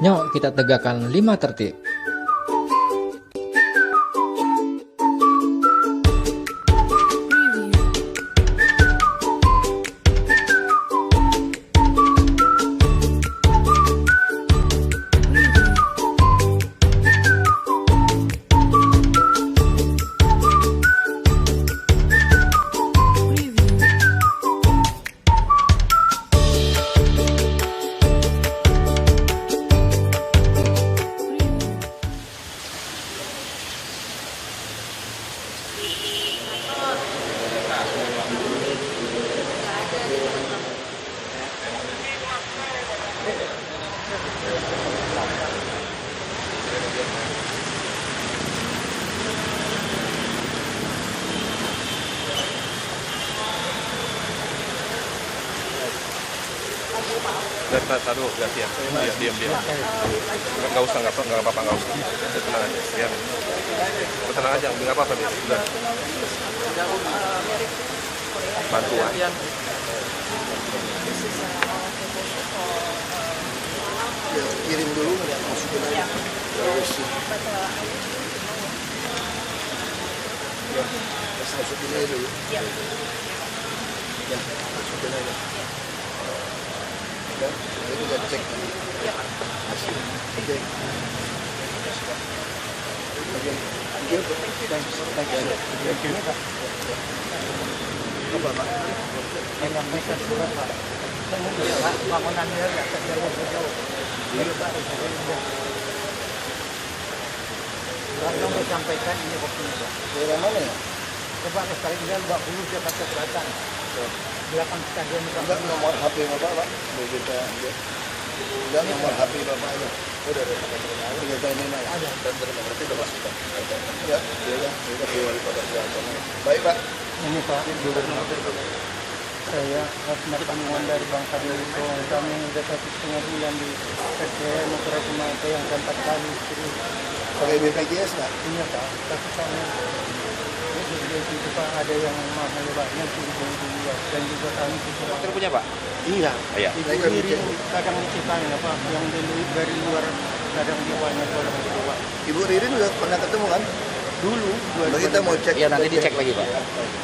Yuk kita tegakkan 5 tertib. Aduh, gantian. Diam. Nggak usah, nggak apa-apa, nggak usah. Tenang aja, biar. Tenang aja, nggak apa-apa dia. Udah. Bantuan. Ya, kirim dulu, masukin aja. Ya, masukin aja dulu. Ya, masukin aja. Ya, ini udah cek tadi. Hasil. Oke. Apa, Pak? Menyampaikan surat, Pak. Bangunannya nggak terjauh. Langsung disampaikan ini waktunya, Pak. Daerah mana ya? Coba sekali dia 20 Jakarta Selatan. Belakang stadion Enggak nomor HP Bapak, Pak. Boleh kita ambil. Enggak nomor HP Bapak aja. Udah kita ini Pak. Ada. Dan berarti udah masuk Pak. Ya, kita di wali kota Jakarta. Baik Pak. Ini Pak Gubernur. Saya Rasmat Panuan dari Bangka Belitung. Kami sudah 1,5 bulan di SDM operasi Mata yang keempat kali. Pakai BPJS nggak? Iya Pak, tapi kami itu Pak ada yang mahal banyak dan juga kami Motor punya Pak? iya. Iya. Ibu diri kadang diciptain apa yang dari luar kadang diwanya orang tua. Ibu Ririn udah pernah ketemu kan? Dulu Lalu kita mau cek. Iya, nanti dicek lagi Pak.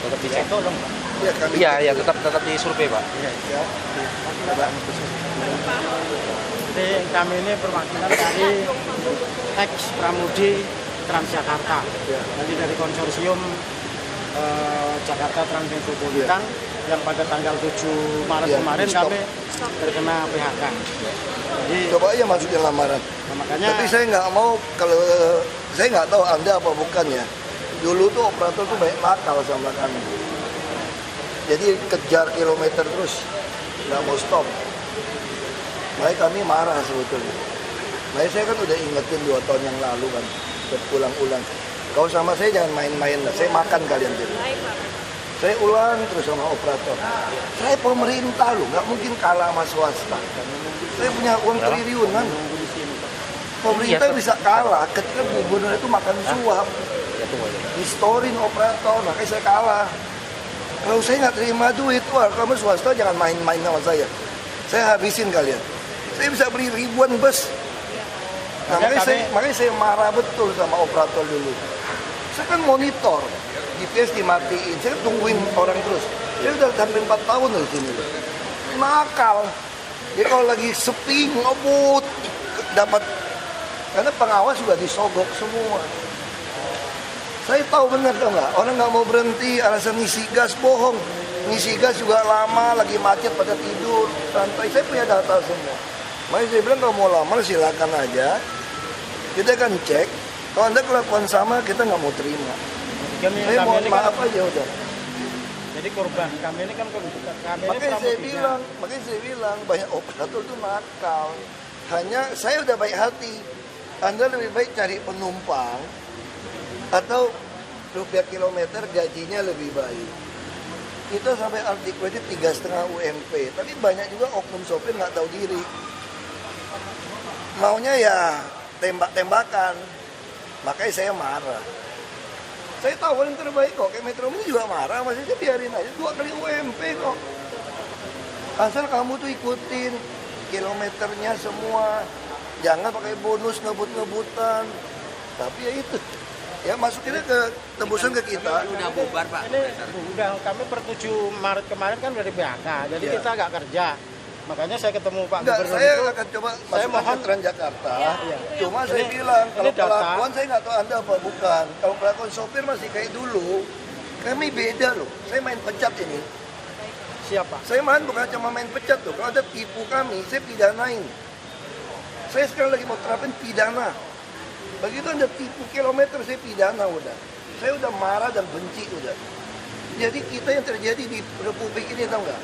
Tetap dicek. tolong Pak. Iya, kami. Iya, tetap disurvei Pak. Iya. Ya. Coba. Jadi kami ini perwakilan dari ex Pramudi Transjakarta. Jadi dari konsorsium Jakarta Trans Metropolitan yang pada tanggal 7 Maret kemarin kami terkena PHK. Jadi Coba aja masukin lamaran. makanya Tapi saya nggak mau kalau saya nggak tahu Anda apa bukan ya. Dulu tuh operator tuh banyak nakal sama kami. Jadi kejar kilometer terus, nggak mau stop. Makanya kami marah sebetulnya. Makanya saya kan udah ingetin 2 tahun yang lalu kan, berulang-ulang. Kau sama saya jangan main-main lah, saya makan kalian dulu. Saya ulang terus sama operator. Saya pemerintah loh, nggak mungkin kalah sama swasta. Saya punya uang triliunan. Pemerintah bisa kalah ketika gubernur itu makan suap. Distorin operator, makanya saya kalah. Kalau saya nggak terima duit, wah kamu swasta jangan main-main sama saya. Saya habisin kalian. Saya bisa beli ribuan bus. Nah, makanya saya marah betul sama operator dulu. Saya kan monitor, GPS dimatiin, saya tungguin orang terus. Saya udah hampir 4 tahun di sini. Nakal. Jadi kalau lagi sepi, ngebut, dapat, karena pengawas juga disogok semua. Saya tahu benar tau nggak, orang nggak mau berhenti, alasan ngisi gas bohong. Ngisi gas juga lama, lagi macet pada tidur, santai. Saya punya data semua. Makanya saya bilang kalau mau lamar silakan aja. Kita akan cek. Kalau Anda kelakuan sama, kita nggak mau terima. Saya mohon maaf aja udah. jadi korban kami ini kan kami Makanya saya bilang banyak operator itu nakal. Hanya saya udah baik hati. Anda lebih baik cari penumpang atau rupiah kilometer gajinya lebih baik. Kita sampai artikel itu 3,5 UMP. Tapi banyak juga oknum sopir nggak tahu diri. Maunya ya tembak-tembakan. Makanya saya marah. Saya tahu paling terbaik kok, kayak Metro Mini juga marah, maksudnya biarin aja 2 kali UMP kok. Asal kamu tuh ikutin kilometernya semua. Jangan pakai bonus ngebut-ngebutan. Tapi ya itu. Ya masukinnya ke tebusan ke kita. Udah bubar Pak. Ini udah kami per 7 Maret kemarin kan dari PHK, jadi Iya. kita nggak kerja. Makanya saya ketemu Pak Enggak, Gubernur saya itu. akan coba saya masukkan mohon- ke Transjakarta. Iya. Cuma saya Ini- bilang, ini kalau data. pelakuan saya nggak tahu Anda apa bukan. Kalau pelakuan sopir masih kayak dulu, kami beda loh. Saya main pecat ini. Siapa? Saya main bukan cuma main pecat tuh. Kalau ada tipu kami, saya pidanain. Saya sekarang lagi mau terapin pidana. Begitu Anda tipu kilometer, saya pidana udah. Saya udah marah dan benci udah. Jadi kita yang terjadi di Republik ini tahu nggak?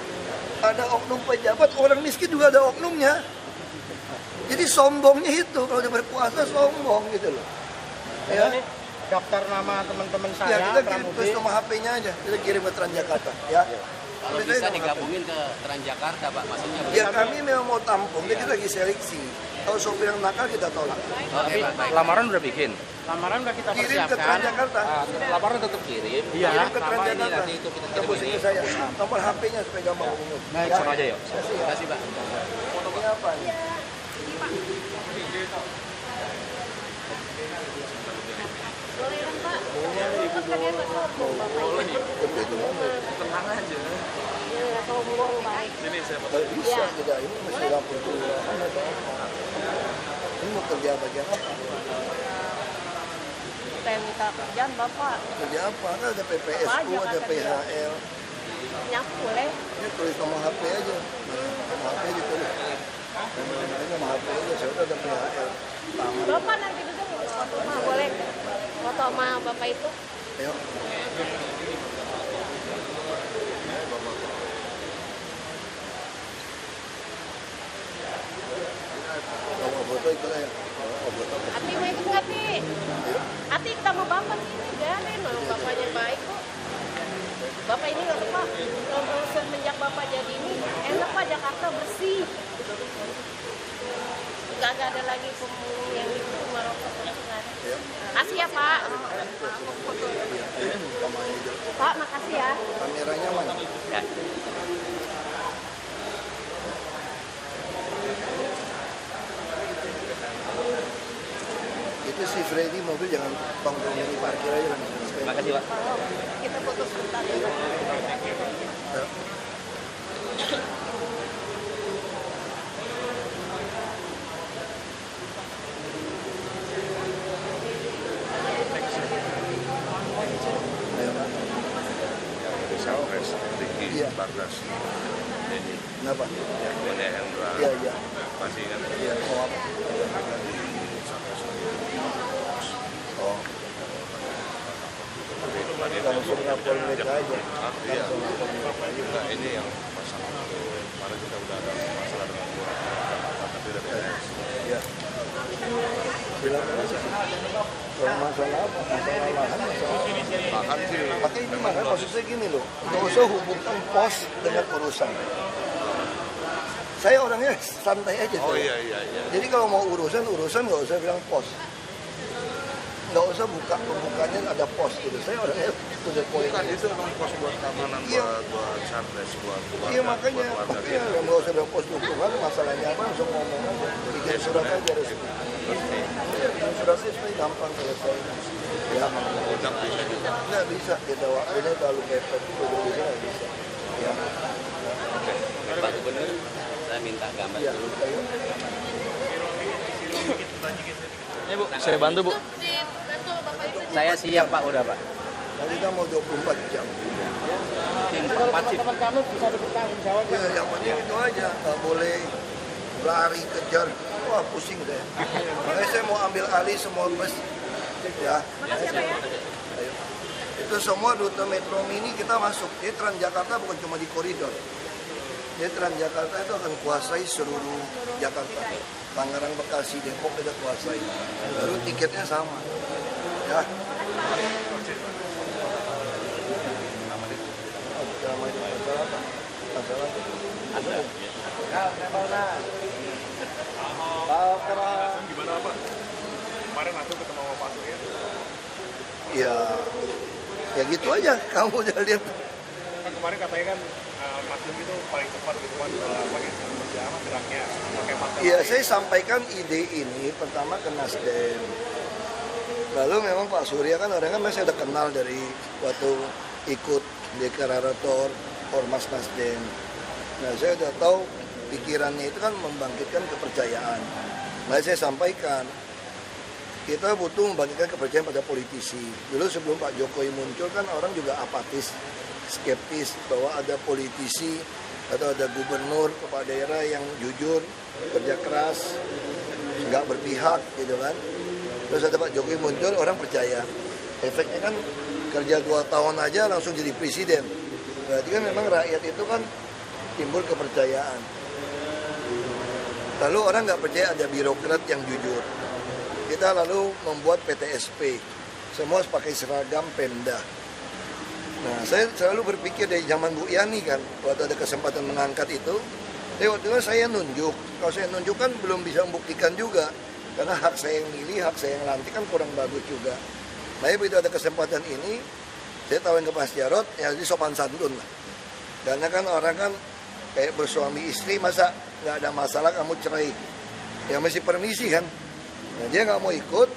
Ada oknum pejabat, orang miskin juga ada oknumnya. Jadi sombongnya itu, kalau dia berkuasa sombong gitu loh. Ya. Ya, Ini daftar nama teman-teman ya saya, kita kirim Pramudi. tulis nomor HP-nya aja, kita kirim ke Transjakarta. Ya. Kalau Tulis aja bisa nomor digabungin ke Transjakarta Pak, maksudnya. HP. Ya kami memang mau tampung, jadi kita lagi seleksi. Kalau sopir yang nakal kita tolak. Oke Pak, baik. Lamaran udah bikin. Lamaran udah kita Kirim ke persiapkan. Transjakarta. Lamaran tetap kirim. Iya. Kirim ke Sama ini Transjakarta. nanti itu kita kirim Tebusin ini. ke saya. Nomor HP-nya supaya gampang hubungin. Baik. Sama aja yuk. Terima kasih Pak. Ini apa nih? Kalau bisa tidak, ini mesti lapor dulu. Ini mau kerja bagian apa? Saya minta kerjaan Bapak, Kerja apa? Kan ada PPSU, ada PHL. nyapu boleh? Ini tulis nomor HP aja. Nomor HP ditulis. Ini nomor HP aja, saya udah ada PHL. Taman. Bapak nanti juga foto mah boleh? Foto sama Bapak itu? Ayo. Nomor foto itu ya. Nomor foto. Ati mau ikut nggak Ti? Ati kita mau Bapak sini, biarin loh, Bapaknya baik kok. Bapak ini nggak Pak, semenjak Bapak jadi ini enak Pak, Jakarta bersih. Gak ada lagi pemulung yang itu merokok terus nggak ada. Kasih ya Pak. Pak, makasih ya. Kameranya mana? Itu si Freddy mobil jangan Bang Domini parkir aja lah. Makasih Pak. Kita foto sebentar ya. Sawes, Ricky, Iya. Bardas, Dedi, Kenapa? Nenek Hendra, Iya, iya. masih kan Iya, mau apa? Oh, langsung lapor mereka aja. Iya. Nah, ini yang masalah itu. Kemarin kita udah ada masalah dengan tapi udah beres. Iya. Bilang aja. Kalau masalah apa? Masalah lahan, masalah. Bahkan sih Pakai ini mana? Maksud saya gini loh. Nggak usah hubungkan pos dengan urusan. Saya orangnya santai aja. oh saya. iya. Jadi kalau mau urusan nggak usah bilang pos. Nggak usah pembukanya ada pos gitu. Saya orangnya to the point. Bukan itu memang pos buat keamanan, Iya. buat Charles, buat keluarga, Iya makanya buat warga makanya kita. nggak usah bilang pos dukungan. Masalahnya apa? Langsung ngomong aja. Bikin surat aja resmi. Iya, bikin suratnya supaya gampang selesai. Ya, Udah bisa juga. nggak bisa. Kita waktunya terlalu mepet. Udah bisa nggak bisa. Ya, Pak Gubernur, saya minta gambar ya. dulu. Ayo. Ya Bu, saya bantu Bu. Saya siap Pak, udah Pak. Nanti kita mau 24 jam. Kalau teman-teman kami bisa bertanggung jawab. Ya, yang penting itu aja. Nggak boleh lari kejar. Wah pusing deh. Makanya saya mau ambil alih semua bus. Ya. Makasih ya Pak ya. Ayo. Itu semua rute Metro Mini kita masuk. Jadi Transjakarta bukan cuma di koridor. Jadi Transjakarta itu akan kuasai seluruh Jakarta. Tangerang, Bekasi, Depok kita kuasai. Lalu tiketnya sama. Ya. Masalah apa? Masalah Gimana Pak? Kemarin aku ketemu sama Pak Surya. ya gitu aja. Kamu udah lihat. Kan kemarin katanya kan Nasdem itu paling cepat gitu kan pakai geraknya pakai partai. Iya, saya sampaikan ide ini pertama ke Nasdem. Lalu memang Pak Surya kan orangnya kan saya udah kenal dari waktu ikut deklarator Ormas Nasdem. Nah, saya udah tahu pikirannya itu kan membangkitkan kepercayaan. Nah, saya sampaikan kita butuh membangkitkan kepercayaan pada politisi. Dulu sebelum Pak Jokowi muncul kan orang juga apatis, skeptis bahwa ada politisi atau ada gubernur kepala daerah yang jujur, kerja keras, nggak berpihak gitu kan. Terus ada Pak Jokowi muncul, orang percaya. Efeknya kan kerja 2 tahun aja langsung jadi presiden. Berarti kan memang rakyat itu kan timbul kepercayaan. Lalu orang nggak percaya ada birokrat yang jujur. Kita lalu membuat PTSP. Semua harus pakai seragam Pemda. Nah, saya selalu berpikir dari zaman Bu Yani kan, waktu ada kesempatan mengangkat itu, waktu itu saya nunjuk. Kalau saya nunjuk kan belum bisa membuktikan juga. Karena hak saya yang milih, hak saya yang lantik kan kurang bagus juga. Nah, begitu ada kesempatan ini, saya tawarin ke Mas Jarod, ya jadi sopan santun lah. Karena kan orang kan kayak bersuami istri, masa nggak ada masalah kamu cerai. Ya mesti permisi kan. Nah, dia nggak mau ikut,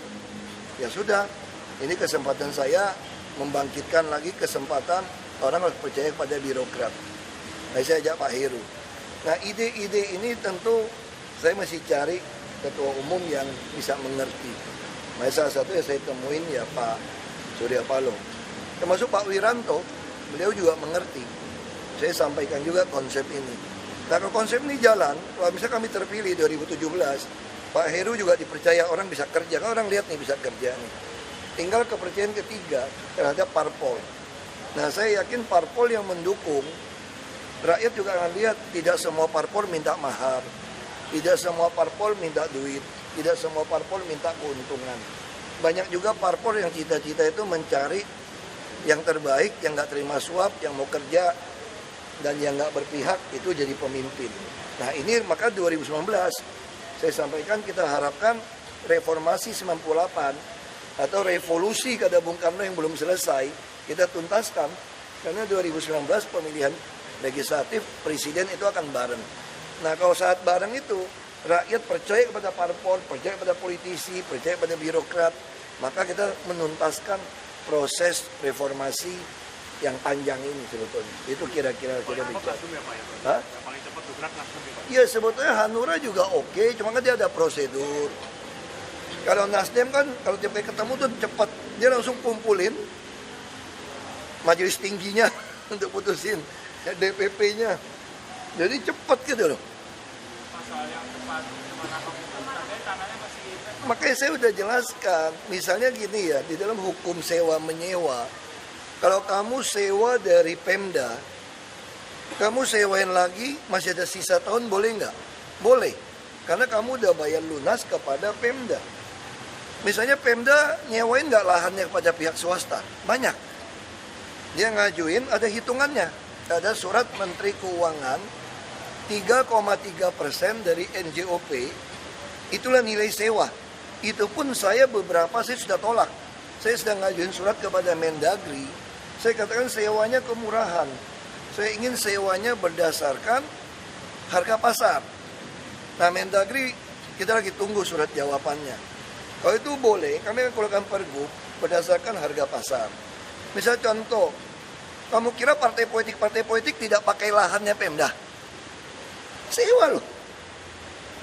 ya sudah. Ini kesempatan saya membangkitkan lagi kesempatan orang harus percaya pada birokrat. Nah, saya ajak Pak Heru. Nah, ide-ide ini tentu saya masih cari ketua umum yang bisa mengerti. Nah, salah satu yang saya temuin ya Pak Surya Paloh. Termasuk Pak Wiranto, beliau juga mengerti. Saya sampaikan juga konsep ini. Nah, kalau konsep ini jalan, kalau misalnya kami terpilih 2017, Pak Heru juga dipercaya orang bisa kerja. Kan orang lihat nih bisa kerja nih. Tinggal kepercayaan ketiga terhadap parpol. Nah, saya yakin parpol yang mendukung, rakyat juga akan lihat tidak semua parpol minta mahar. Tidak semua parpol minta duit, tidak semua parpol minta keuntungan. Banyak juga parpol yang cita-cita itu mencari yang terbaik, yang nggak terima suap, yang mau kerja, dan yang nggak berpihak itu jadi pemimpin. Nah, ini maka 2019 saya sampaikan kita harapkan reformasi 98 atau revolusi kata Bung Karno yang belum selesai, kita tuntaskan. Karena 2019 pemilihan legislatif presiden itu akan bareng. Nah, kalau saat bareng itu, rakyat percaya kepada parpol, percaya kepada politisi, percaya kepada birokrat, maka kita menuntaskan proses reformasi yang panjang ini sebetulnya. Itu kira-kira kita bicara. Hah? Yang paling cepat bergerak Nasdem ya Pak. Ya sebetulnya Hanura juga oke, cuma kan dia ada prosedur. Kalau Nasdem kan, kalau tiap kali ketemu tuh cepat, dia langsung kumpulin majelis tingginya untuk putusin DPP-nya. Jadi cepat gitu loh. Makanya saya udah jelaskan, misalnya gini ya, di dalam hukum sewa menyewa, kalau kamu sewa dari Pemda, kamu sewain lagi, masih ada sisa tahun, boleh nggak? Boleh, karena kamu udah bayar lunas kepada Pemda. Misalnya Pemda nyewain nggak lahannya kepada pihak swasta, banyak. Dia ngajuin, ada hitungannya, ada surat Menteri Keuangan, 3,3% dari NJOP, itulah nilai sewa. Itu pun saya sudah tolak. Saya sedang ngajuin surat kepada Mendagri. Saya katakan sewanya kemurahan. Saya ingin sewanya berdasarkan harga pasar. Nah, Mendagri kita lagi tunggu surat jawabannya. Kalau itu boleh, kami akan keluarkan pergub berdasarkan harga pasar. Misal contoh, kamu kira partai politik tidak pakai lahannya Pemda? Sewa loh.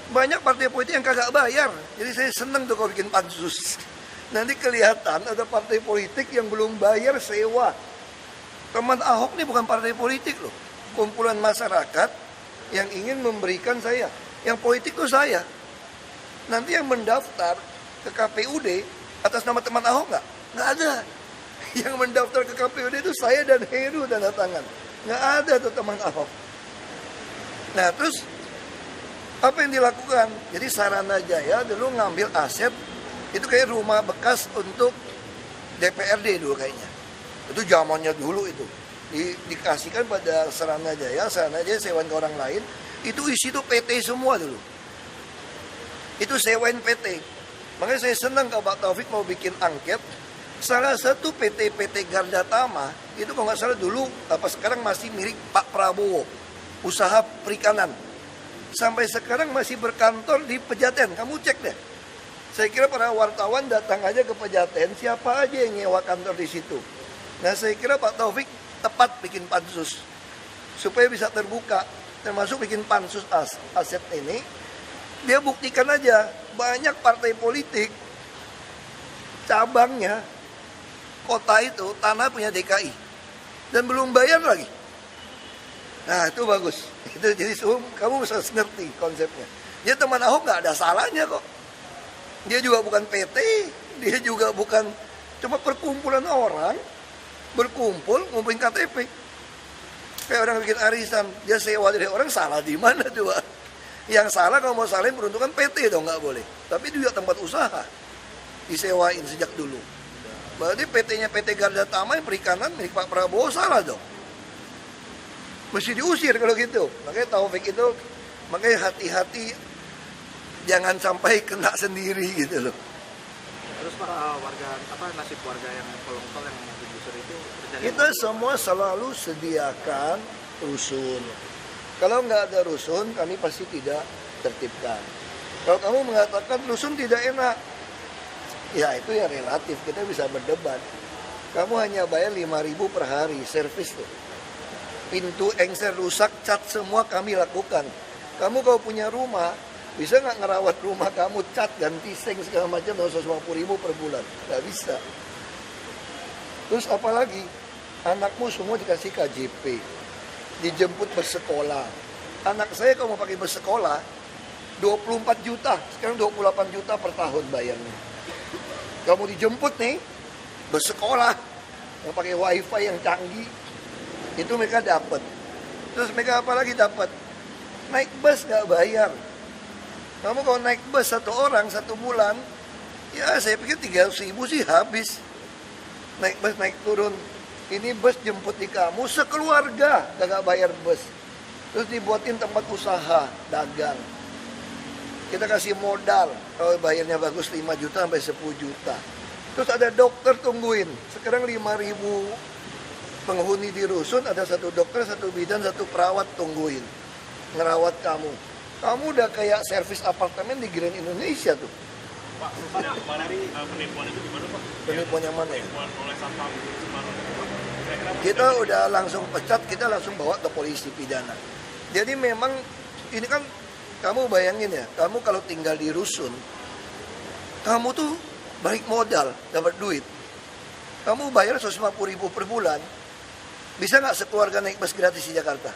Banyak partai politik yang kagak bayar. Jadi saya senang tuh kalau bikin pansus. Nanti kelihatan ada partai politik yang belum bayar sewa. Teman Ahok ini bukan partai politik loh. Kumpulan masyarakat yang ingin memberikan saya. Yang politik itu saya. Nanti yang mendaftar ke KPUD atas nama teman Ahok nggak? Nggak ada. Yang mendaftar ke KPUD itu saya dan Heru tanda tangan. Nggak ada tuh teman Ahok. Nah, terus apa yang dilakukan? Jadi Saranajaya dulu ngambil aset, itu kayak rumah bekas untuk DPRD dulu kayaknya. Itu zamannya dulu itu. Dikasihkan pada Saranajaya sewain ke orang lain, itu isi itu PT semua dulu. Itu sewain PT. Makanya saya senang kalau Pak Taufik mau bikin angket, Salah satu PT Garda Tama itu kalau nggak salah dulu sekarang masih milik Pak Prabowo, usaha perikanan. Sampai sekarang masih berkantor di Pejaten. Kamu cek deh. Saya kira para wartawan datang aja ke Pejaten, siapa aja yang nyewa kantor di situ. Nah, saya kira Pak Taufik tepat bikin pansus supaya bisa terbuka, termasuk bikin pansus aset ini. Dia buktikan aja banyak partai politik cabangnya kota itu tanah punya DKI dan belum bayar lagi. Nah, itu bagus. Itu jadi kamu bisa ngerti konsepnya. Dia teman Ahok nggak ada salahnya kok. Dia juga bukan PT, dia juga bukan, cuma perkumpulan orang berkumpul ngumpulin KTP. Kayak orang bikin arisan, dia sewa dari orang, salah di mana coba? Yang salah kalau mau salahin peruntukan PT dong, nggak boleh. Tapi itu juga tempat usaha disewain sejak dulu. Berarti PT-nya PT Garda Tama yang perikanan milik Pak Prabowo salah dong. Mesti diusir kalau gitu. Makanya Taufik itu, makanya hati-hati jangan sampai kena sendiri gitu loh. Terus para warga, nasib warga yang kolong tol yang digusur itu terjadi? Kita semua selalu sediakan rusun. Kalau nggak ada rusun, kami pasti tidak tertibkan. Kalau kamu mengatakan rusun tidak enak, ya itu ya relatif, kita bisa berdebat. Kamu hanya bayar 5.000 per hari, servis tuh. Pintu engsel rusak, cat semua kami lakukan. Kamu kalau punya rumah, bisa nggak ngerawat rumah kamu, cat, ganti seng segala macam, 150.000 per bulan? Nggak bisa. Terus apalagi, anakmu semua dikasih KJP, dijemput bersekolah. Anak saya kalau mau pakai bersekolah, 24 juta, sekarang 28 juta per tahun bayarnya. Kamu dijemput nih, bersekolah, yang pakai wifi yang canggih, itu mereka dapat. Terus mereka apa lagi dapat? Naik bus nggak bayar. Kamu kalau naik bus satu orang satu bulan, ya saya pikir 300.000 sih habis. Naik bus naik turun. Ini bus jemput di kamu sekeluarga, nggak bayar bus. Terus dibuatin tempat usaha, dagang. Kita kasih modal, kalau bayarnya bagus 5 juta sampai 10 juta. Terus ada dokter tungguin. Sekarang 5.000 penghuni di rusun, ada 1 dokter, 1 bidan, 1 perawat tungguin. Ngerawat kamu. Kamu udah kayak servis apartemen di Grand Indonesia tuh. Pak, kemarin penipuan itu gimana Pak? Penipuan yang mana ya? Penipuan oleh Satpam Semarang. Kita udah langsung pecat, kita langsung bawa ke polisi pidana. Jadi memang ini kan, kamu bayangin ya, kamu kalau tinggal di rusun, kamu tuh balik modal, dapat duit. Kamu bayar 150.000 per bulan, bisa nggak sekeluarga naik bus gratis di Jakarta?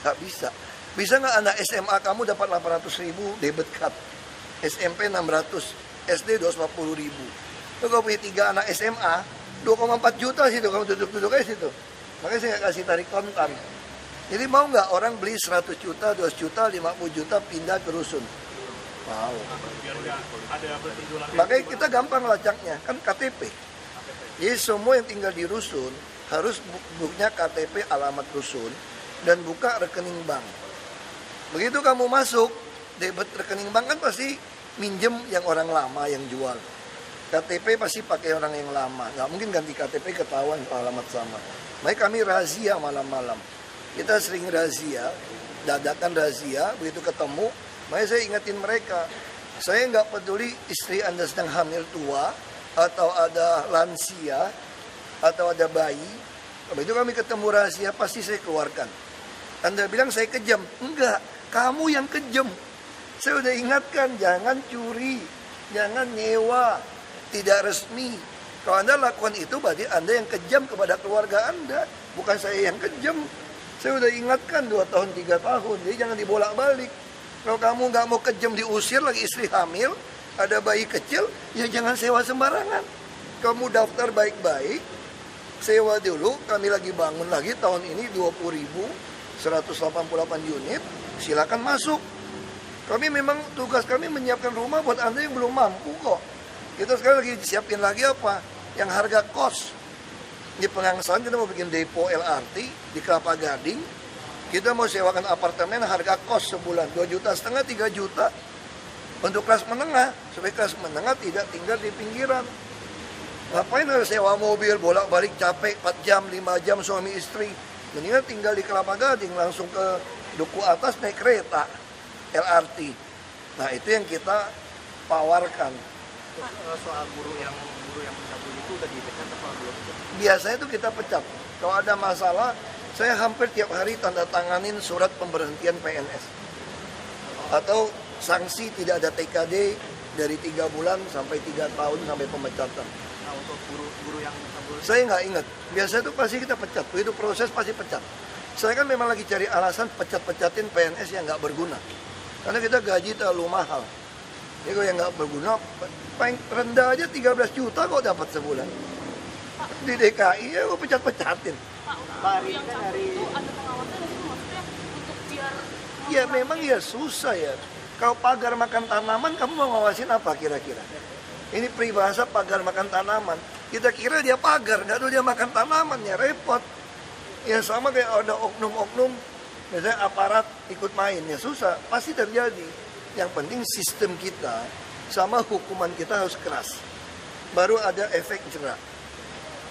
Nggak bisa. Bisa nggak anak SMA kamu dapat 800.000 debit card, SMP 600, SD 250.000. Kalau punya 3 anak SMA, 2,4 juta situ, kamu duduk-duduk aja situ. Makanya saya nggak kasih tarik kontan. Jadi mau nggak orang beli 100 juta, 200 juta, 50 juta pindah ke rusun? Mau. Makanya kita gampang lacaknya, kan KTP. Jadi semua yang tinggal di rusun harus punya KTP alamat rusun dan buka rekening bank. Begitu kamu masuk, debit rekening bank kan pasti minjem yang orang lama yang jual. KTP pasti pakai orang yang lama, nggak mungkin ganti KTP ketahuan alamat sama. Makanya kami razia malam-malam. Kita sering razia, dadakan razia, begitu ketemu, makanya saya ingatin mereka. Saya nggak peduli istri Anda sedang hamil tua, atau ada lansia, atau ada bayi. Begitu kami ketemu rahasia, pasti saya keluarkan. Anda bilang saya kejam. Enggak, kamu yang kejam. Saya udah ingatkan, jangan curi, jangan nyewa, tidak resmi. Kalau Anda lakukan itu, berarti Anda yang kejam kepada keluarga Anda. Bukan saya yang kejam. Saya udah ingatkan 2 tahun, 3 tahun. Jadi jangan dibolak-balik. Kalau kamu nggak mau kejam, diusir lagi istri hamil, ada bayi kecil, ya jangan sewa sembarangan. Kamu daftar baik-baik, sewa dulu, kami lagi bangun lagi tahun ini 20.000, 188 unit, silakan masuk. Kami memang tugas kami menyiapkan rumah buat Anda yang belum mampu kok. Kita sekarang lagi siapin lagi apa? Yang harga kos. Di Pegangsaan kita mau bikin depo LRT di Kelapa Gading. Kita mau sewakan apartemen harga kos sebulan 2,5 juta, 3 juta. Untuk kelas menengah, supaya kelas menengah tidak tinggal di pinggiran. Ngapain harus sewa mobil, bolak-balik capek 4 jam, 5 jam suami istri. Mendingan tinggal di Kelapa Gading, langsung ke Duku Atas naik kereta, LRT. Nah itu yang kita tawarkan. Soal guru yang mencabut itu udah dipecat apa belum? Biasanya itu kita pecat. Kalau ada masalah, saya hampir tiap hari tanda tanganin surat pemberhentian PNS. Atau sanksi tidak ada TKD dari 3 bulan sampai 3 tahun sampai pemecatan. Nah untuk guru yang mencabut, Saya nggak ingat. Biasanya itu pasti kita pecat. Itu proses pasti pecat. Saya kan memang lagi cari alasan pecat-pecatin PNS yang nggak berguna. Karena kita gaji terlalu mahal. Jadi kalau yang nggak berguna, paling rendah aja 13 juta kok dapat sebulan. Di DKI ya gue pecat-pecatin. Pak, yang cabut itu ada pengawasan itu maksudnya untuk biar Ya memang ya susah ya. Kalau pagar makan tanaman, kamu mau ngawasin apa kira-kira? Ini peribahasa pagar makan tanaman. Kita kira dia pagar, nggak tahu dia makan tanaman, ya repot. Ya sama kayak ada oknum-oknum, misalnya aparat ikut main, ya susah. Pasti terjadi. Yang penting sistem kita sama hukuman kita harus keras. Baru ada efek jerak.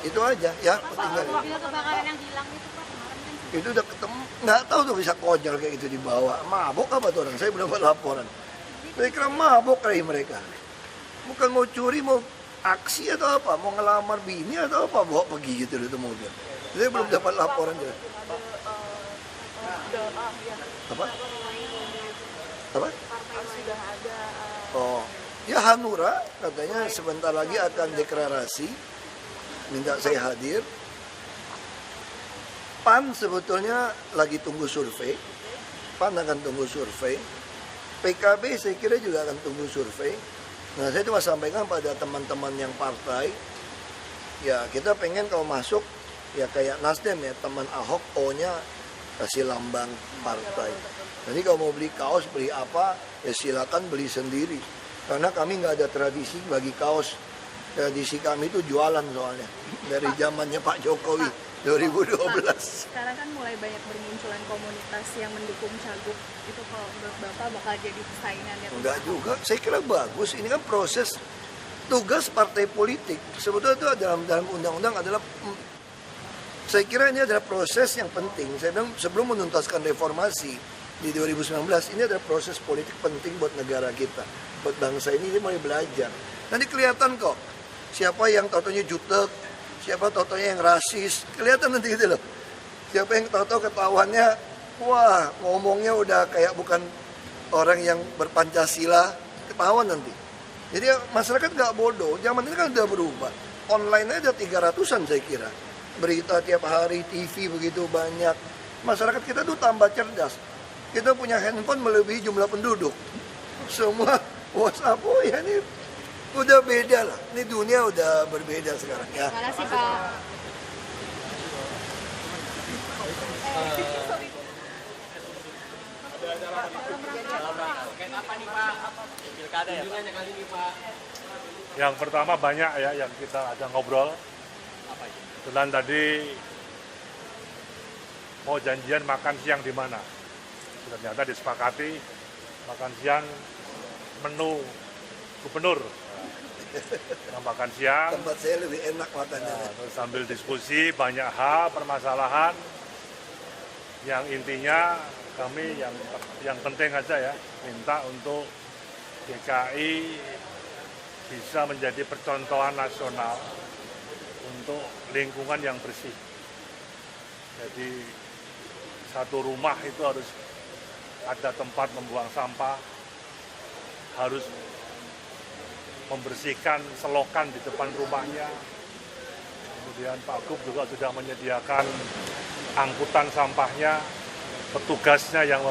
Itu aja ya. mobil kebakaran yang hilang itu Pak kemarin kan Itu udah ketemu, nggak tahu tuh bisa konyol kayak gitu dibawa. Mabok apa tuh orang? Saya belum dapat laporan. Saya kira mabok kali mereka. Bukan mau curi, mau aksi atau apa, mau ngelamar bini atau apa, bawa pergi gitu itu mobil. Saya belum dapat laporan juga. Apa? Apa? sudah ada Oh, ya Hanura katanya sebentar lagi akan deklarasi, minta saya hadir. PAN sebetulnya lagi tunggu survei. PAN akan tunggu survei. PKB saya kira juga akan tunggu survei. Nah saya cuma sampaikan pada teman-teman yang partai, ya kita pengen kalau masuk, ya kayak Nasdem ya, teman Ahok O-nya kasih lambang partai. Jadi kalau mau beli kaos, beli apa, ya silakan beli sendiri. Karena kami nggak ada tradisi bagi kaos. Tradisi kami itu jualan soalnya. Dari zamannya Pak Jokowi 2012. Sekarang kan mulai banyak bermunculan komunitas yang mendukung Cagup. Itu kalau menurut Bapak bakal jadi persaingannya? Enggak juga, saya kira bagus. Ini kan proses tugas partai politik. Sebetulnya itu dalam undang-undang adalah, saya kira ini adalah proses yang penting. Saya bilang sebelum menuntaskan reformasi di 2019, ini adalah proses politik penting buat negara kita. Buat bangsa ini mulai belajar. Nanti kelihatan kok, siapa yang tautonya jutek, siapa tautonya yang rasis, kelihatan nanti gitu loh. Siapa yang tahu-tahu ketahuannya, wah ngomongnya udah kayak bukan orang yang berpancasila, ketahuan nanti. Jadi masyarakat nggak bodoh, zaman ini kan udah berubah. Online aja 300-an saya kira. Berita tiap hari, TV begitu banyak. Masyarakat kita tuh tambah cerdas. Kita punya handphone melebihi jumlah penduduk. Semua WhatsApp, oh ya ini udah beda lah. Ini dunia udah berbeda sekarang ya. Terima kasih Pak. Yang pertama banyak ya yang kita ada ngobrol. Kebetulan tadi mau janjian makan siang di mana. Ternyata disepakati makan siang menu gubernur. Nah, makan siang. Tempat saya lebih enak makannya. Nah, terus sambil diskusi banyak hal permasalahan yang intinya kami yang penting aja ya minta untuk DKI bisa menjadi percontohan nasional untuk lingkungan yang bersih. Jadi satu rumah itu harus ada tempat membuang sampah, harus membersihkan selokan di depan rumahnya. Kemudian Pak Gub juga sudah menyediakan angkutan sampahnya, petugasnya yang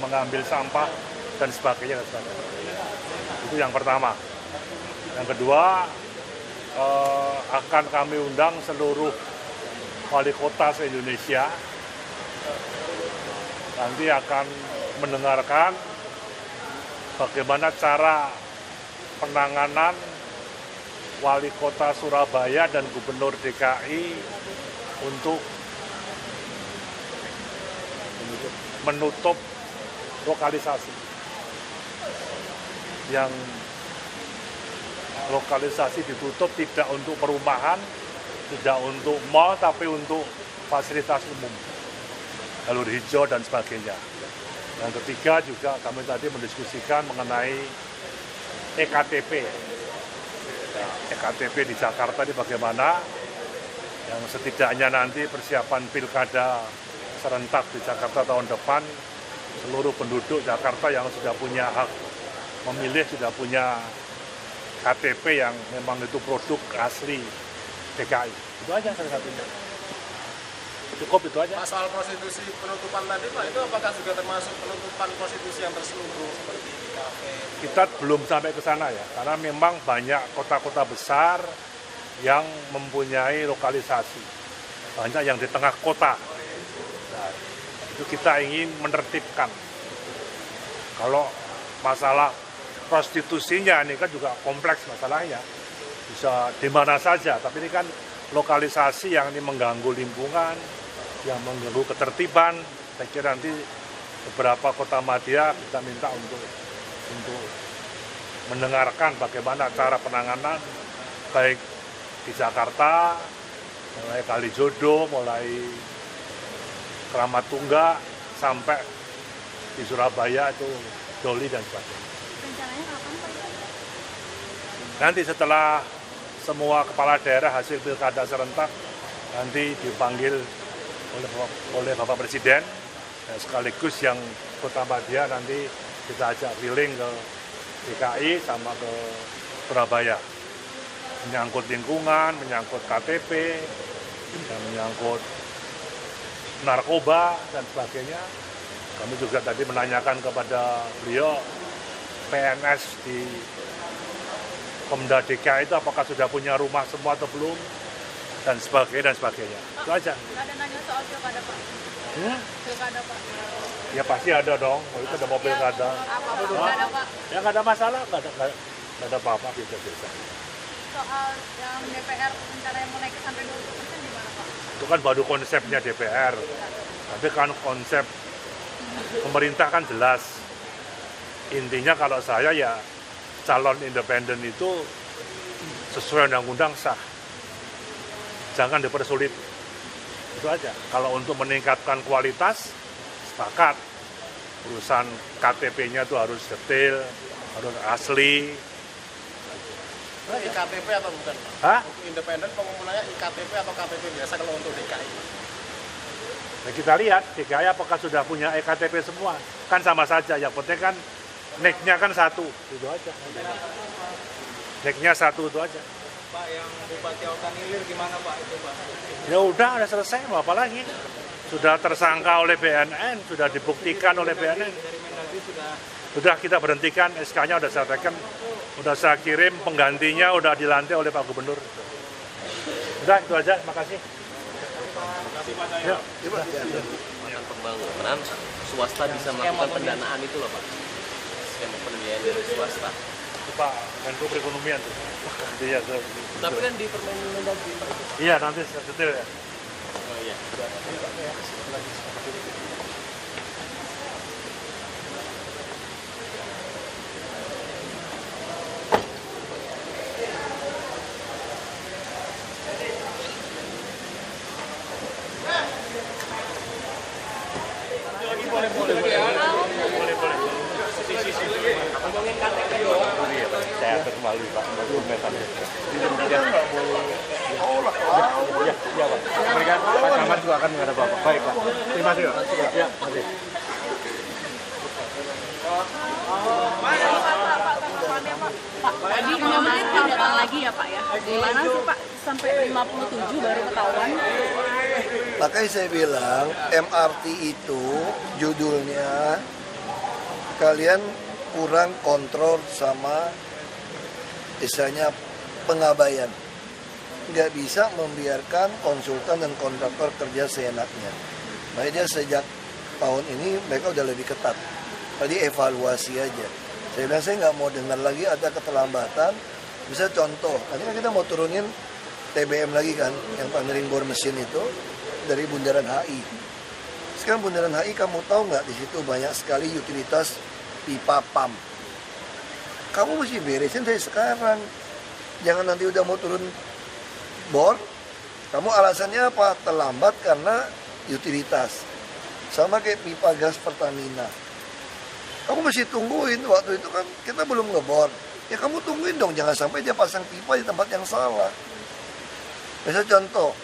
mengambil sampah dan sebagainya. Itu yang pertama. Yang kedua, akan kami undang seluruh wali kota se-Indonesia. Nanti akan mendengarkan bagaimana cara penanganan wali kota Surabaya dan gubernur DKI untuk menutup lokalisasi yang lokalisasi ditutup tidak untuk perumahan, tidak untuk mall, tapi untuk fasilitas umum, jalur hijau dan sebagainya. Yang ketiga juga kami tadi mendiskusikan mengenai EKTP. Ya, EKTP di Jakarta ini bagaimana, yang setidaknya nanti persiapan pilkada serentak di Jakarta tahun depan, seluruh penduduk Jakarta yang sudah punya hak memilih, sudah punya KTP yang memang itu produk asli DKI. Itu aja salah satunya. Cukup itu aja. Pak, soal prostitusi penutupan tadi Pak, itu apakah juga termasuk penutupan prostitusi yang terselubung seperti di kafe? Kita belum sampai ke sana ya, karena memang banyak kota-kota besar yang mempunyai lokalisasi. Banyak yang di tengah kota. Nah, itu kita ingin menertibkan. Kalau masalah prostitusinya ini kan juga kompleks masalahnya. Bisa di mana saja, tapi ini kan lokalisasi yang ini mengganggu lingkungan, yang mengganggu ketertiban. Saya kira nanti beberapa kota madya kita minta untuk mendengarkan bagaimana cara penanganan, baik di Jakarta, mulai Kalijodo, mulai Keramat Tunggak, sampai di Surabaya itu Doli dan sebagainya. Rencananya kapan Pak? Nanti setelah semua kepala daerah hasil pilkada serentak nanti dipanggil oleh Bapak Presiden, sekaligus yang Kota Madya nanti kita ajak keliling ke DKI sama ke Surabaya, menyangkut lingkungan, menyangkut KTP, dan menyangkut narkoba dan sebagainya. Kami juga tadi menanyakan kepada beliau, PNS di Pemda DKI itu apakah sudah punya rumah semua atau belum, dan sebagainya dan sebagainya. Itu aja. Nggak ada nanya soal pilkada Pak? Pilkada Pak? Ya pasti ada dong, itu ada mobil pilkada. Apa Pak? Nggak ada Pak? Ya nggak ada masalah, nggak ada apa-apa, biasa-biasa. Soal yang DPR rencananya mau naik sampai 20% gimana Pak? Itu kan baru konsepnya DPR, tapi kan konsep pemerintah kan jelas. Intinya kalau saya ya calon independen itu sesuai undang-undang sah. Jangan dipersulit. Itu aja. Kalau untuk meningkatkan kualitas, sepakat. Urusan KTP-nya itu harus detail, harus asli. IKTP atau bukan? Hah? Untuk independen pengumpulannya IKTP atau KTP biasa kalau untuk DKI? Nah, kita lihat DKI apakah sudah punya EKTP semua. Kan sama saja, yang penting kan NIK-nya kan satu, itu aja. NIK-nya satu, itu aja. Pak, yang Bupati Okan-Ilir gimana Pak itu Pak? Ya udah selesai, mau apa lagi? Sudah tersangka oleh BNN, sudah dibuktikan oleh BNN. Dari Mendagri Sudah kita berhentikan, SK-nya udah saya tekan, udah saya kirim, penggantinya udah dilantik oleh Pak Gubernur. Udah, itu aja, makasih. Ya. Pembangunan swasta bisa melakukan pendanaan itu loh Pak, skema pembiayaan dari swasta. Itu Pak Menko Perekonomian tuh. Iya, Tapi kan di Permen Mendagri Pak. Iya, nanti detail ya. Oh iya. Saya termalu Pak, dokumentan. Iya Pak. Mereka Pak Camat juga akan menghadap Bapak. Baik Pak. Terima kasih Pak. Ya, terima kasih. Pak, tadi ngomongin tambahan lagi ya Pak ya. Gimana sih Pak sampai 57 baru ketahuan? Makanya saya bilang MRT itu judulnya kalian kurang kontrol sama istilahnya pengabaian. Nggak bisa membiarkan konsultan dan kontraktor kerja seenaknya. Makanya sejak tahun ini mereka udah lebih ketat. Tadi evaluasi aja. Saya bilang saya nggak mau dengar lagi ada keterlambatan. Bisa contoh, nanti kan kita mau turunin TBM lagi kan, yang pangering bor mesin itu dari Bundaran HI. Sekarang Bundaran HI kamu tahu nggak di situ banyak sekali utilitas pipa PAM. Kamu mesti beresin dari sekarang. Jangan nanti udah mau turun bor, kamu alasannya apa? Terlambat karena utilitas. Sama kayak pipa gas Pertamina. Kamu mesti tungguin, waktu itu kan kita belum ngebor. Ya kamu tungguin dong, jangan sampai dia pasang pipa di tempat yang salah. Misal contoh,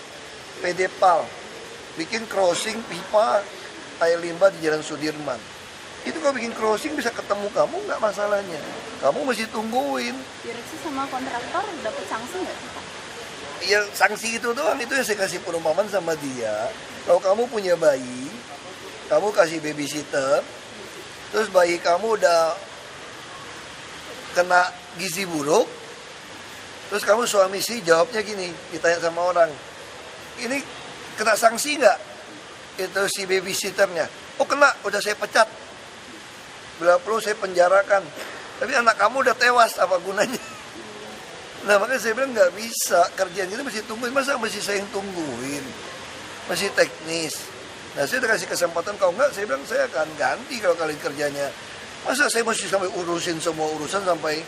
PD PAL bikin crossing pipa air limbah di Jalan Sudirman. Itu kalau bikin crossing bisa ketemu kamu, nggak masalahnya. Kamu mesti tungguin. Direksi sama kontraktor dapat sanksi nggak sih, Pak? Ya sanksi itu doang, itu yang saya kasih perumpamaan sama dia. Kalau kamu punya bayi, kamu kasih babysitter, terus bayi kamu udah kena gizi buruk, terus kamu suami istri jawabnya gini, ditanya sama orang, ini kena sanksi nggak? Itu si babysitternya, oh kena, udah saya pecat. Bila perlu saya penjarakan, tapi anak kamu udah tewas, apa gunanya? Nah makanya saya bilang nggak bisa, kerjaan itu mesti tungguin, masa mesti saya yang tungguin, masih teknis. Nah saya udah kasih kesempatan, kalau nggak saya bilang saya akan ganti kalau kalian kerjanya. Masa saya mesti sampai urusin semua urusan sampai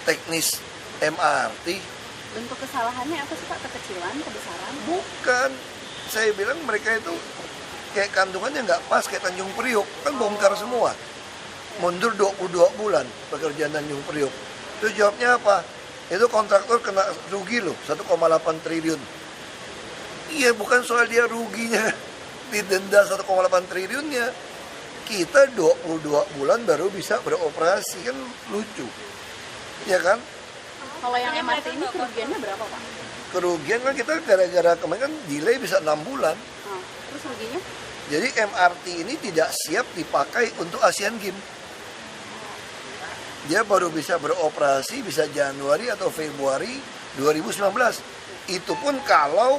teknis MRT? Bentuk kesalahannya apa sih Pak? Kekecilan, kebesaran? Bukan, saya bilang mereka itu kayak kandungannya nggak pas, kayak Tanjung Priok, kan bongkar semua. Mundur 22 bulan pekerjaan Tanjung Priok. Terus jawabnya apa? Itu kontraktor kena rugi loh, 1,8 triliun. Iya, bukan soal dia ruginya, didenda 1,8 triliunnya. Kita 22 bulan baru bisa beroperasi, kan lucu. Ya kan? Kalau yang MRT ini kerugiannya berapa Pak? Kerugian kan kita gara-gara kemarin kan delay bisa 6 bulan. Terus ruginya? Jadi MRT ini tidak siap dipakai untuk Asian Games. Dia baru bisa beroperasi bisa Januari atau Februari 2019. Itu pun kalau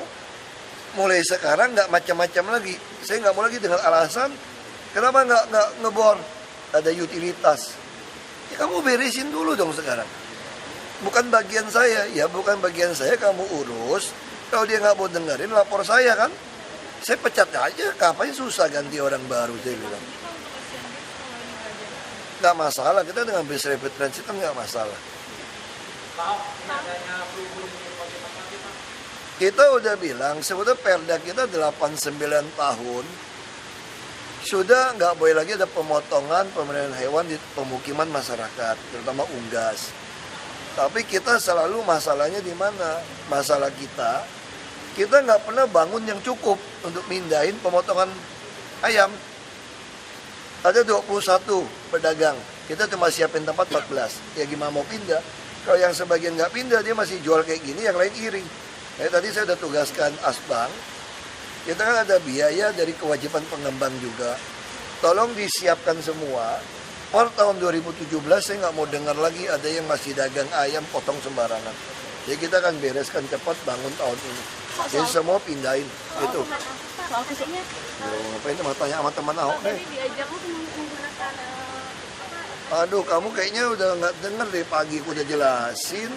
mulai sekarang nggak macam-macam lagi. Saya nggak mau lagi dengan alasan kenapa nggak ngebor, ada utilitas. Ya kamu beresin dulu dong sekarang. Bukan bagian saya, ya bukan bagian saya, kamu urus. Kalau dia nggak mau dengerin, lapor saya kan. Saya pecat aja, kapan susah ganti orang baru, saya bilang. Nggak masalah, kita dengan bis rapid transit kan nggak masalah. Kita udah bilang, sebetulnya perda kita 89 tahun, sudah nggak boleh lagi ada pemotongan pemeliharaan hewan di pemukiman masyarakat, terutama unggas. Tapi kita selalu masalahnya di mana? Masalah kita nggak pernah bangun yang cukup untuk mindahin pemotongan ayam. Ada 21 pedagang, kita cuma siapin tempat 14. Ya gimana mau pindah? Kalau yang sebagian nggak pindah, dia masih jual kayak gini, yang lain iri. Tadi saya udah tugaskan Asbang, kita kan ada biaya dari kewajiban pengembang juga. Tolong disiapkan semua. Per tahun 2017 saya nggak mau dengar lagi ada yang masih dagang ayam potong sembarangan. Jadi kita akan bereskan cepat bangun tahun ini. Jadi semua pindahin gitu. Soal fisiknya? Ngapain itu tanya sama teman Ahok deh. Tadi diajak menggunakan Aduh, kamu kayaknya udah nggak denger deh, pagi aku udah jelasin.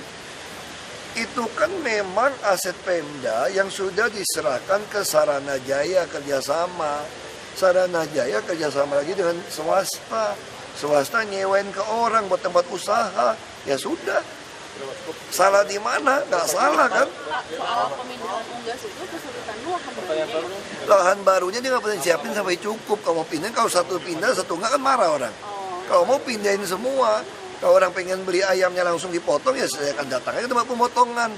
Itu kan memang aset Pemda yang sudah diserahkan ke Saranajaya kerjasama. Saranajaya kerjasama lagi dengan swasta. Swasta nyewain ke orang buat tempat usaha. Ya sudah. Salah di mana? Nggak salah kan? soal pemindahan unggas itu kesulitan lahan barunya. Lahan barunya dia nggak pernah siapin sampai cukup. Kalau mau pindah, kalau satu pindah, satu nggak kan marah orang. Kalau mau pindahin semua, kalau orang pengen beli ayamnya langsung dipotong, ya saya akan datang aja ke tempat pemotongan.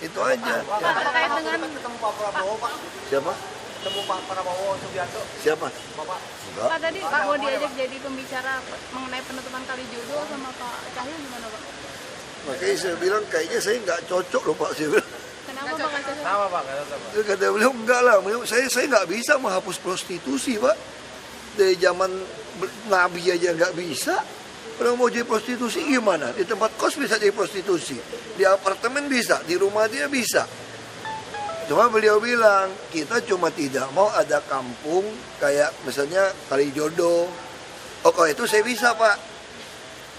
Itu aja. Terkait dengan Ketemu Pak Prabowo, Pak. Siapa? Ketemu Pak Prabowo Subianto. Siapa? Bapak. Enggak. Pak tadi mau diajak jadi pembicara mengenai penutupan Kali Jodo sama Pak Cahyo gimana Pak? Makanya saya bilang kayaknya saya nggak cocok loh Pak. Saya bilang. Kenapa Pak nggak cocok? Sama Pak, kata Pak. Dia kata beliau enggak lah. Saya nggak bisa menghapus prostitusi Pak. Dari zaman Nabi aja nggak bisa. Kalau mau jadi prostitusi gimana? Di tempat kos bisa jadi prostitusi. Di apartemen bisa, di rumah dia bisa. Cuma beliau bilang, kita cuma tidak mau ada kampung kayak misalnya Kalijodo. Oh kalau itu saya bisa Pak.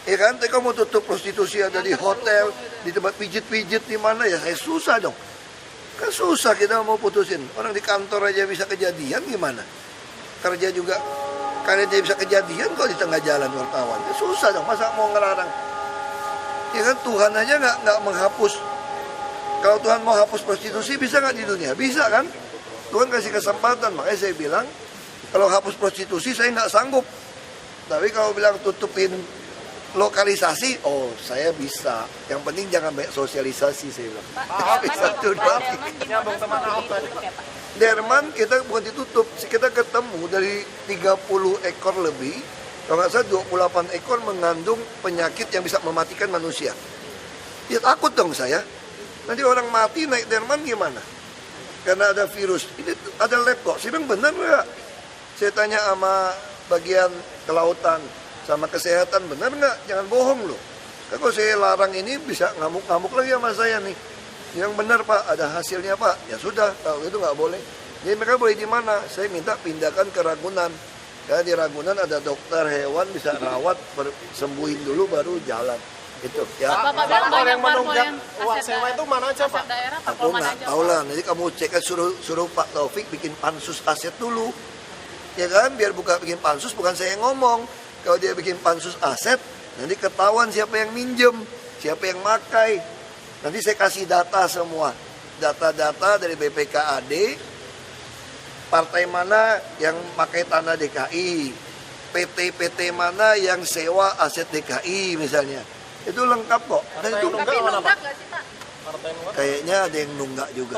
Ya kan, tapi kalau mau tutup prostitusi ada di hotel, di tempat pijit-pijit di mana ya saya susah dong. Kan susah kita mau putusin. Orang di kantor aja bisa kejadian gimana? Kerja juga, karena dia bisa kejadian kok di tengah jalan wartawan. Ya susah dong, masa mau ngelarang. Ya kan Tuhan aja nggak menghapus. Kalau Tuhan mau hapus prostitusi bisa nggak di dunia? Bisa kan? Tuhan kasih kesempatan. Makanya saya bilang kalau hapus prostitusi saya nggak sanggup. Tapi kalau bilang tutupin lokalisasi, oh saya bisa. Yang penting jangan banyak sosialisasi saya bilang. Derman kita bukan ditutup, kita ketemu dari 30 ekor lebih. Kalau nggak salah 28 ekor mengandung penyakit yang bisa mematikan manusia. Ya takut dong saya. Nanti orang mati naik derman gimana? Karena ada virus. Ini ada lab kok. Saya bilang benar nggak? Saya tanya sama bagian kelautan, sama kesehatan, benar nggak? Jangan bohong loh. Kalau saya larang ini bisa ngamuk-ngamuk lagi sama saya nih. Yang benar Pak, ada hasilnya Pak. Ya sudah, kalau itu nggak boleh. Jadi mereka boleh di mana? Saya minta pindahkan ke Ragunan. Karena di Ragunan ada dokter hewan bisa rawat, sembuhin dulu baru jalan. Itu ya. Bapak bilang banyak parpol yang uang sewa itu mana aja Pak? daerah, Aku parpol mana nggak aja? tahu lah. Nanti kamu cek kan suruh Pak Taufik bikin pansus aset dulu. Ya kan, biar bikin pansus bukan saya yang ngomong. Kalau dia bikin pansus aset, nanti ketahuan siapa yang minjem, siapa yang makai. Nanti saya kasih data semua. Data-data dari BPKAD, partai mana yang pakai tanah DKI, PT-PT mana yang sewa aset DKI misalnya. Itu lengkap kok. Dan itu Tapi nunggak nggak sih Pak? kayaknya ada yang nunggak juga.